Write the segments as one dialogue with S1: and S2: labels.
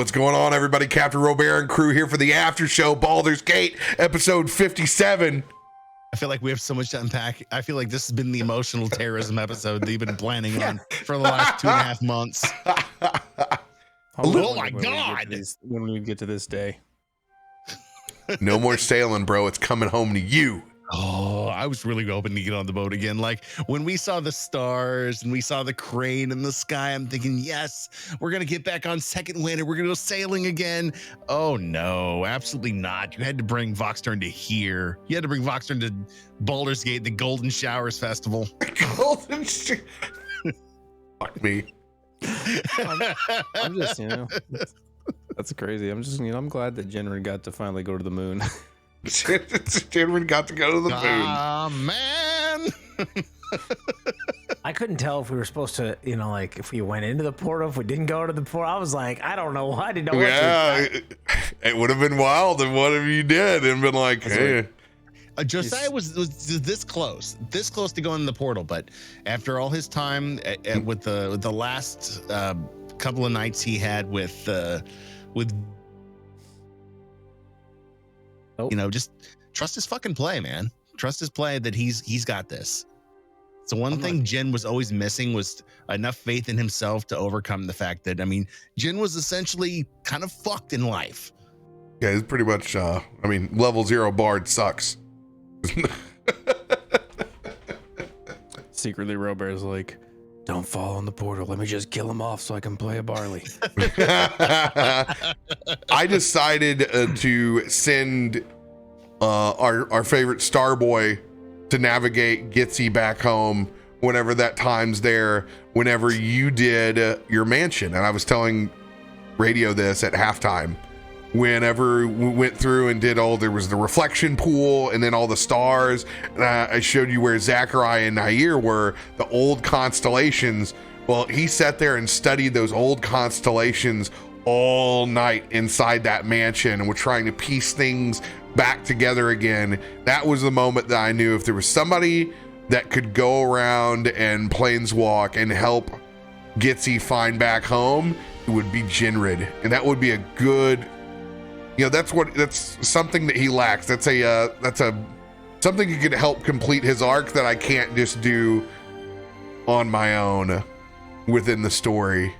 S1: What's going on, everybody? CaptainRoBear and crew here for the after show, Baldur's Gate, episode 57.
S2: I feel like we have so much to unpack. I feel like this has been the emotional terrorism episode that you've been planning on for the last 2.5 months.
S3: Oh my God. When we get to this day.
S1: No more sailing, bro. It's coming home to you.
S2: Oh, I was really hoping to get on the boat again. Like when we saw the stars and we saw the crane in the sky, I'm thinking, yes, we're going to get back on second wind and we're going to go sailing again. Oh, no, absolutely not. You had to bring Voxturn to here. You had to bring Voxturn to Baldur's Gate, the Golden Showers Festival.
S1: Golden Showers. Fuck me.
S3: I'm just, that's crazy. I'm just, I'm glad that Jinrid got to finally go to the moon.
S1: Jinrid got to go to the moon.
S2: Ah, man.
S4: I couldn't tell if we were supposed to, like if we went into the portal, if we didn't go to the portal. I was like, I don't know. I didn't know.
S1: It would have been wild if one of you did and been like, hey.
S2: Josiah was this close to going in the portal, but after all his time with the last couple of nights he had with just trust his fucking play, man. Trust his play that he's got this. So one thing Jin was always missing was enough faith in himself to overcome the fact that, Jin was essentially kind of fucked in life.
S1: Yeah, it's pretty much, level 0 bard sucks.
S3: Secretly, RoBear's like, don't fall in the portal. Let me just kill him off so I can play a barley.
S1: I decided to send our favorite Starboy to navigate Gitsy back home whenever that time's there, whenever you did your mansion. And I was telling Radio this at halftime. Whenever we went through and did there was the reflection pool and then all the stars. And I showed you where Zachariah and Nair were, the old constellations. Well, he sat there and studied those old constellations all night inside that mansion and we're trying to piece things back together again. That was the moment that I knew if there was somebody that could go around and planeswalk and help Gitsy find back home, it would be Jinrid. And that would be a good, that's something that he lacks. That's something he could help complete his arc that I can't just do on my own within the story,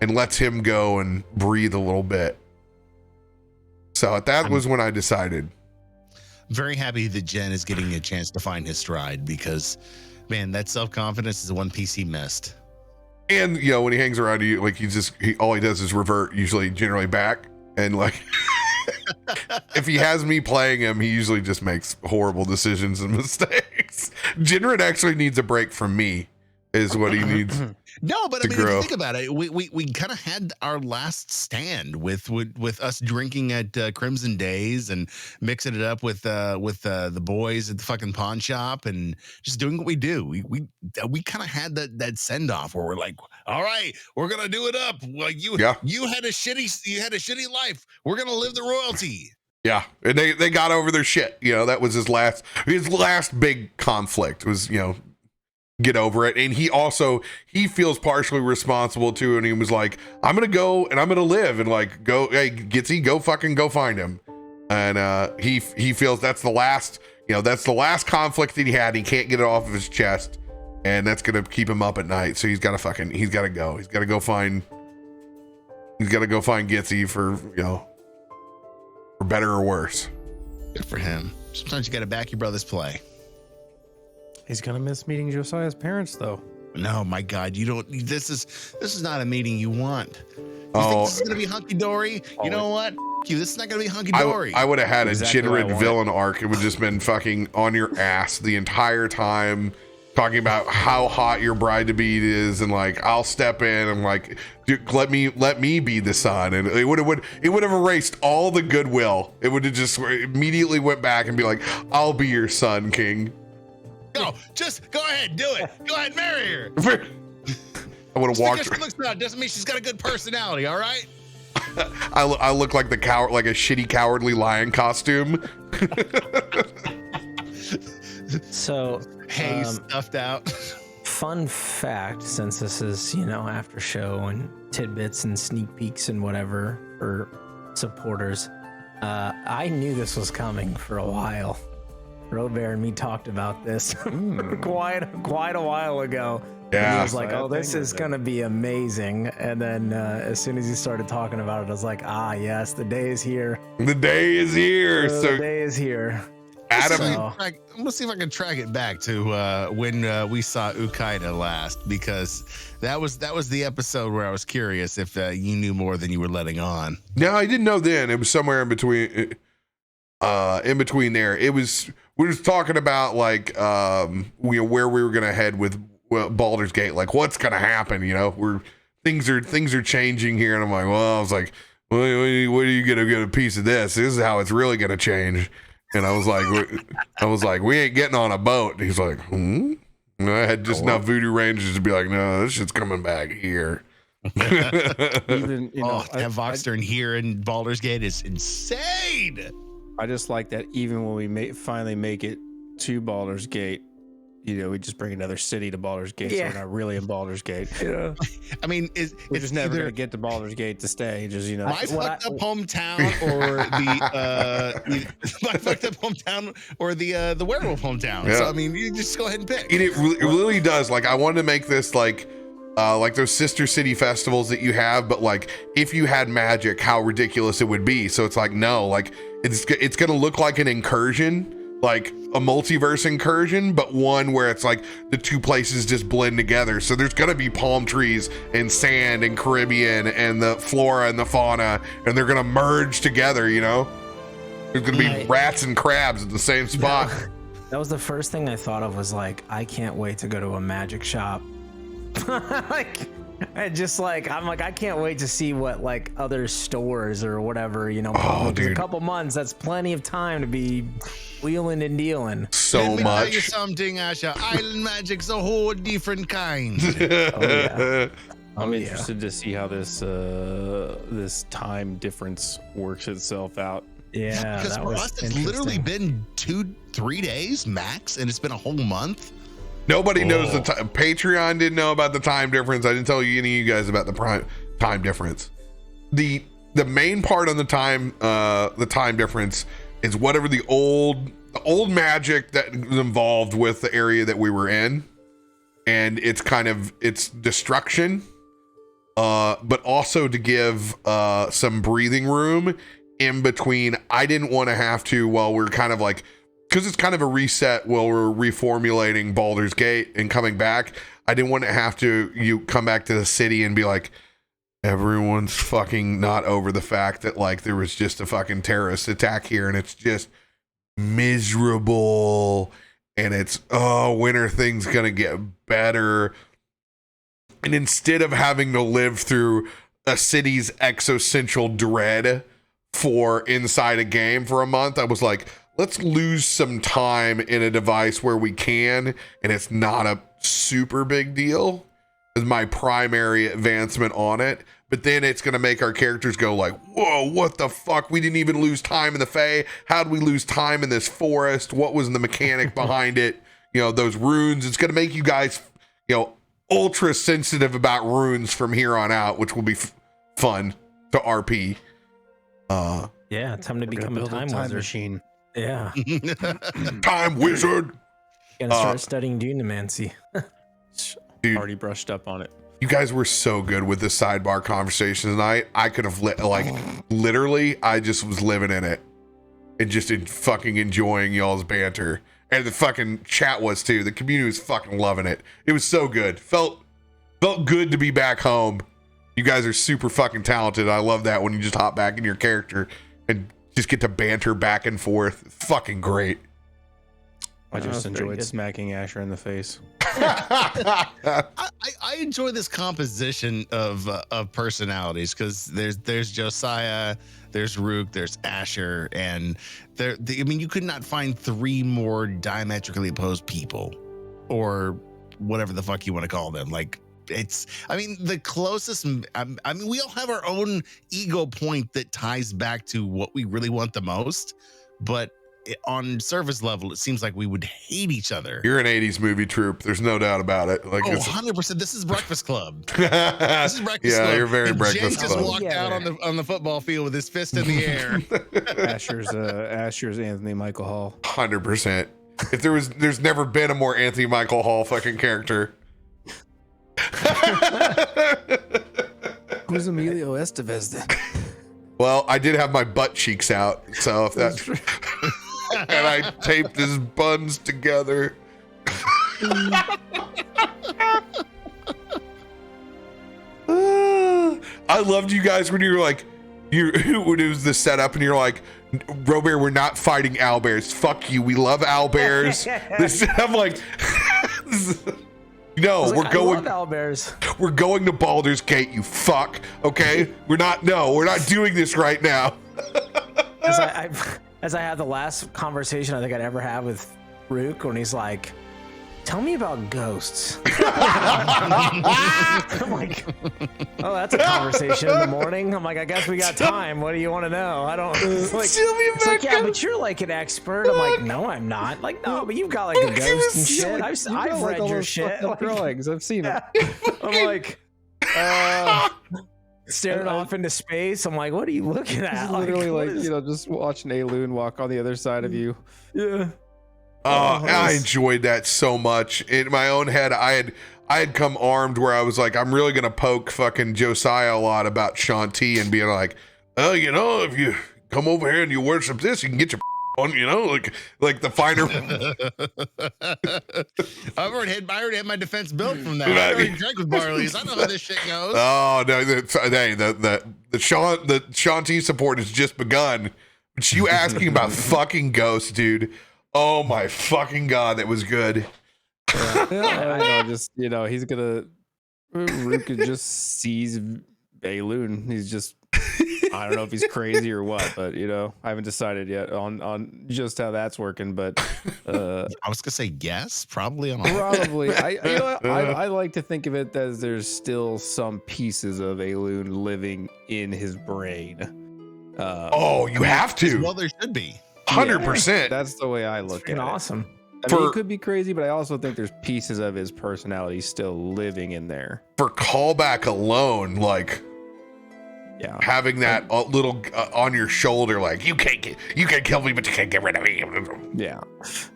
S1: and lets him go and breathe a little bit. So that was when I decided.
S2: Very happy that Jen is getting a chance to find his stride because, man, that self-confidence is the one piece he missed.
S1: And, when he hangs around you, like all he does is revert generally back. And like, if he has me playing him, he usually just makes horrible decisions and mistakes. Jinrid actually needs a break from me is what he needs.
S2: No, but if you think about it, we kind of had our last stand with us drinking at Crimson Days and mixing it up with the boys at the fucking pawn shop and just doing what we do. We kind of had that send off where we're like, all right, we're gonna do it up. Like you had a shitty life. We're gonna live the royalty.
S1: Yeah, and they got over their shit. That was his last big conflict was get over it. And he feels partially responsible too, and he was like, I'm gonna go and I'm gonna live and like go, hey Gitsy, go find him. And he feels that's the last conflict that he had. He can't get it off of his chest, and that's gonna keep him up at night. So he's gotta go find Gitsy for better or worse.
S2: Good for him. Sometimes you gotta back your brother's play.
S3: He's gonna miss meeting Josiah's parents, though.
S2: No, my God, you don't. This is not a meeting you want. You think this is gonna be hunky dory? You know what? This is not gonna be hunky dory.
S1: I would have had a Jinrid villain arc. It would just been fucking on your ass the entire time, talking about how hot your bride to be is, and like I'll step in and like, dude, let me be the son, and it would have erased all the goodwill. It would have just immediately went back and be like, I'll be your son, King.
S2: Go, just go ahead, do it. Go ahead, marry her.
S1: I would have walked.
S2: Because she looks proud doesn't mean she's got a good personality. All right.
S1: I look like the coward, like a shitty cowardly lion costume.
S4: So,
S2: hey, stuffed out.
S4: Fun fact, since this is after show and tidbits and sneak peeks and whatever, for supporters. I knew this was coming for a while. RoBear and me talked about this quite a while ago.
S1: Yeah.
S4: And he was like, "Oh, this is gonna be amazing." And then as soon as he started talking about it, I was like, "Ah, yes, the day is here.
S1: The day is here.
S4: The day is here."
S1: Adam,
S2: I'm gonna see if I can track it back to when we saw Ukaida last, because that was the episode where I was curious if you knew more than you were letting on.
S1: no, I didn't know then. It was somewhere in between. In between there, we were talking about like where we were gonna head with Baldur's Gate, like what's gonna happen. Things are changing here, and I'm like, well, I was like, what are you gonna get a piece of this? This is how it's really gonna change. And I was like, we ain't getting on a boat. And he's like, And I had just enough voodoo rangers to be like, no, this shit's coming back here.
S3: Even
S2: have Voxter here in Baldur's Gate is insane.
S3: I just like that even when we finally make it to Baldur's Gate, we just bring another city to Baldur's Gate, so we're not really in Baldur's Gate.
S2: I mean,
S3: we're just never going to get to Baldur's Gate to stay. Just
S2: my fucked up hometown or my fucked up hometown or the werewolf hometown.
S1: Yeah.
S2: So I mean, you just go ahead and pick.
S1: It really does. Like, I wanted to make this like those sister city festivals that you have, but like if you had magic, how ridiculous it would be. So it's like, no, like it's gonna look like an incursion, like a multiverse incursion, but one where it's like the two places just blend together. So there's gonna be palm trees and sand and Caribbean and the flora and the fauna, and they're gonna merge together. There's gonna be rats and crabs at the same spot.
S4: That was the first thing I thought of, was like, I can't wait to go to a magic shop. I can't wait to see what like other stores or whatever, a couple months, that's plenty of time to be wheeling and dealing.
S2: Let me tell you something, Asha. Island magic's a whole different kind.
S3: I'm interested to see how this time difference works itself out.
S4: Yeah,
S2: because for us it's literally been 2-3 days max, and it's been a whole month.
S1: Nobody knows the time. Patreon didn't know about the time difference. I didn't tell any of you guys about the time difference. The main part on the time difference is whatever the old magic that was involved with the area that we were in, and it's destruction, but also to give some breathing room in between. I didn't want to have to, while we're kind of like, because it's kind of a reset while we're reformulating Baldur's Gate and coming back, I didn't want to have to come back to the city and be like, everyone's fucking not over the fact that like there was just a fucking terrorist attack here and it's just miserable and it's when are things gonna get better? And instead of having to live through a city's existential dread for inside a game for a month, I was like, let's lose some time in a device where we can, and it's not a super big deal, is my primary advancement on it. But then it's going to make our characters go like, whoa, what the fuck? We didn't even lose time in the Fae. How did we lose time in this forest? What was the mechanic behind it? Those runes. It's going to make you guys, ultra sensitive about runes from here on out, which will be fun to RP.
S4: Yeah, time to become a time
S3: machine.
S4: Yeah.
S1: Time wizard.
S4: Gonna start studying Dunamancy.
S1: Dude,
S3: already brushed up on it.
S1: You guys were so good with this sidebar conversation tonight. I could have literally, I just was living in it and just fucking enjoying y'all's banter. And the fucking chat was too. The community was fucking loving it. It was so good. Felt good to be back home. You guys are super fucking talented. I love that when you just hop back in your character and just get to banter back and forth. It's fucking great.
S3: I just enjoyed smacking Asher in the face.
S2: I enjoy this composition of personalities, because there's Josiah, there's Rook, there's Asher, and you could not find 3 more diametrically opposed people, or whatever the fuck you want to call them. Like, the closest, we all have our own ego point that ties back to what we really want the most, but on surface level, it seems like we would hate each other.
S1: You're an 80s movie troupe. There's no doubt about it. Like,
S2: Oh,
S1: it's
S2: 100%. This is Breakfast Club. This is Breakfast Club.
S1: Yeah, you're very
S2: And
S1: Breakfast
S2: Jen just
S1: Club.
S2: walked out on the football field with his fist in the air.
S3: Asher's Anthony Michael Hall.
S1: 100%. If there's never been a more Anthony Michael Hall fucking character.
S3: Who's Emilio Estevez then?
S1: Well, I did have my butt cheeks out, so if that and I taped his buns together. I loved you guys when you were like, when it was the setup, and you're like, RoBear, we're not fighting owlbears. Fuck you. We love owlbears. I'm like, no, we're going.
S4: I love owlbears.
S1: We're going to Baldur's Gate. You fuck. Okay, we're not doing this right now.
S4: As I had the last conversation I think I'd ever have with Rook when he's like, tell me about ghosts. I'm like, oh, that's a conversation in the morning. I'm like, I guess we got time. What do you want to know? I don't like. It's like, yeah, but you're like an expert. I'm like, no, I'm not. Like, no, but you've got like a ghost and shit. I've read your shit. Like,
S3: drawings. I've seen it.
S4: I'm like, staring off into space. I'm like, what are you looking at?
S3: Literally, like, just watching a loon walk on the other side of you.
S4: Yeah.
S1: I enjoyed that so much. In my own head, I had come armed where I was like, I'm really gonna poke fucking Josiah a lot about Shanti and being like, oh, if you come over here and you worship this, you can get your on, like the finer.
S2: I already had my defense built from that. I already drank with Barley's. I know how this shit goes.
S1: Oh no, the Shanti support has just begun. But you asking about fucking ghosts, dude. Oh my fucking god, that was good.
S3: I know, just he's gonna. Rook just sees Balloon. He's just. I don't know if he's crazy or what, but I haven't decided yet on just how that's working. But
S2: I was gonna say yes, probably.
S3: Probably. I like to think of it as there's still some pieces of Balloon living in his brain.
S1: You have to.
S2: Well, there should be.
S1: 100%.
S3: That's the way I look at it.
S4: Awesome.
S3: I mean, he could be crazy, but I also think there's pieces of his personality still living in there.
S1: For callback alone, like, having that little on your shoulder, like, you can kill me, but you can't get rid of me.
S3: Yeah.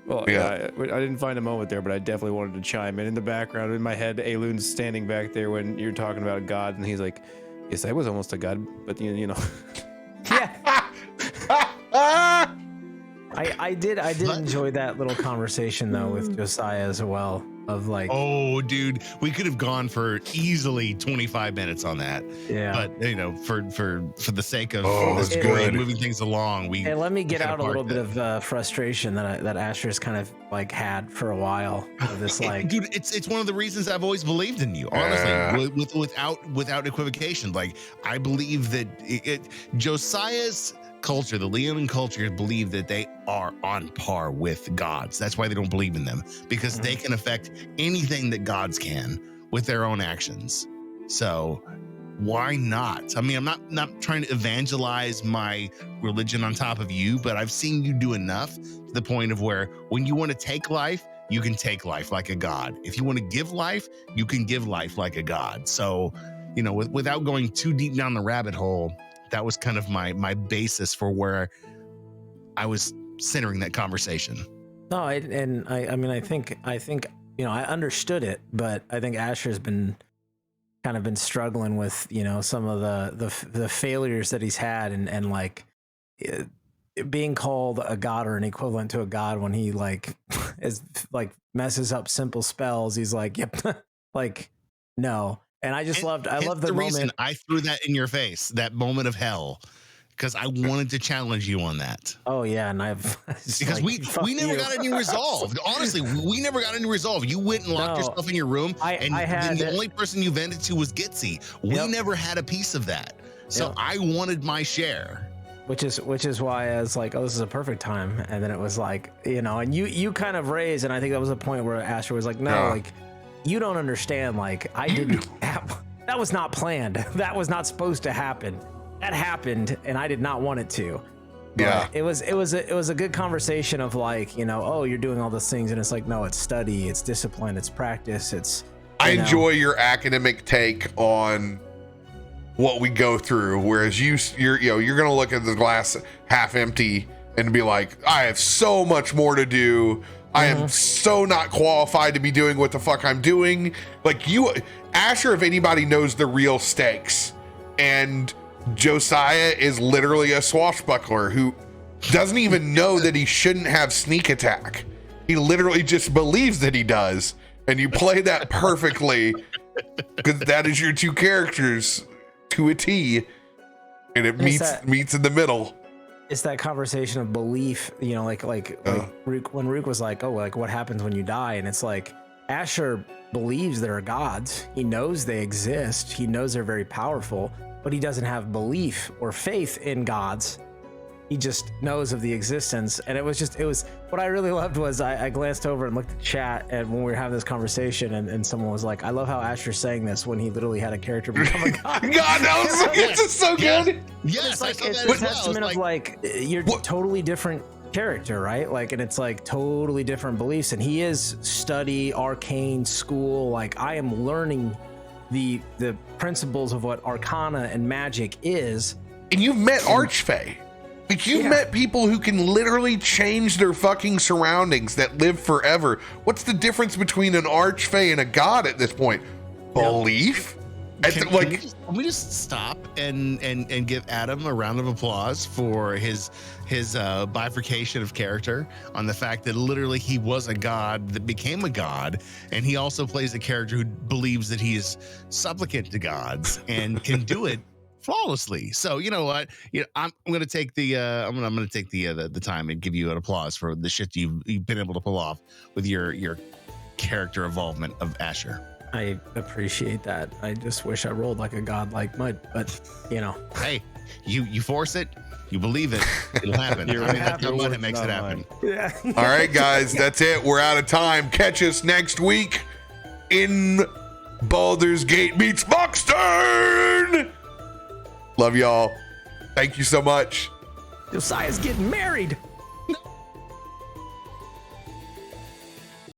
S3: Well, I didn't find a moment there, but I definitely wanted to chime in the background. In my head, Aloon's standing back there when you're talking about God, and he's like, yes, I was almost a god, but Yeah.
S4: I did enjoy that little conversation though with Josiah as well, of like,
S2: oh dude, we could have gone for easily 25 minutes on that.
S4: Yeah.
S2: But for the sake of moving things along,
S4: and let me get out a little bit of frustration that Asher's kind of like had for a while of this, like,
S2: dude, it's one of the reasons I've always believed in you, honestly, without equivocation. Like, I believe that Josiah's culture, the Leonin culture, believe that they are on par with gods. That's why they don't believe in them, because they can affect anything that gods can with their own actions. So why not? I mean, I'm not trying to evangelize my religion on top of you, but I've seen you do enough to the point of where when you want to take life, you can take life like a god. If you want to give life, you can give life like a god. So, without going too deep down the rabbit hole, that was kind of my basis for where I was centering that conversation.
S4: No, I think I understood it, but I think Asher's been struggling with some of the failures that he's had, and like being called a god or an equivalent to a god when he like is like messes up simple spells. He's like, yep, like no. And I love the moment.
S2: Reason I threw that in your face, that moment of hell, because I wanted to challenge you on that.
S4: Oh yeah, and
S2: because we never got any resolve. Honestly, we never got any resolve. You went and locked yourself in your room, and the only person you vented to was Gitsy. We never had a piece of that, so I wanted my share.
S4: Which is why I was like, oh, this is a perfect time. And then it was like, and you kind of raised, and I think that was a point where Asher was like, no, like, you don't understand. Like, I didn't. That was not planned. That was not supposed to happen. That happened, and I did not want it to.
S1: Yeah.
S4: It was a good conversation of like, you know, oh, you're doing all those things, and it's like, no, it's study, it's discipline, it's practice, it's.
S1: I enjoy your academic take on what we go through, whereas you're gonna look at the glass half empty and be like, I have so much more to do. I am so not qualified to be doing what the fuck I'm doing. Like you, Asher, if anybody knows the real stakes, and Josiah is literally a swashbuckler who doesn't even know that he shouldn't have sneak attack. He literally just believes that he does. And you play that perfectly because that is your two characters to a T, and it meets in the middle.
S4: It's that conversation of belief, you know, like Rook, when Rook was like, oh, like what happens when you die? And it's like Asher believes there are gods. He knows they exist. He knows they're very powerful, but he doesn't have belief or faith in gods. He just knows of the existence. And it was what I really loved was I glanced over and looked at chat, and when we were having this conversation, and someone was like, I love how Asher's saying this when he literally had a character become a god.
S1: God, that was it's just so good.
S2: Yes,
S4: it's like it's a testament of like you're totally different character, right? Like, and it's like totally different beliefs. And he is study, arcane, school. Like I am learning the principles of what arcana and magic is.
S1: And you've met Archfey. Like you've met people who can literally change their fucking surroundings that live forever. What's the difference between an archfey and a god at this point? Belief?
S2: Can we just stop and give Adam a round of applause for his bifurcation of character on the fact that literally he was a god that became a god, and he also plays a character who believes that he is supplicant to gods and can do it flawlessly. So you know what? I'm gonna take the I'm gonna take the time and give you an applause for the shit you've been able to pull off with your character involvement of Asher.
S4: I appreciate that. I just wish I rolled like a god like Mud, but you know.
S2: Hey, you force it, you believe it, it'll happen. That's how Mud makes it happen.
S4: Yeah.
S1: All right, guys, that's it. We're out of time. Catch us next week in Baldur's Gate meets Moxstern. Love y'all. Thank you so much.
S4: Josiah's getting married.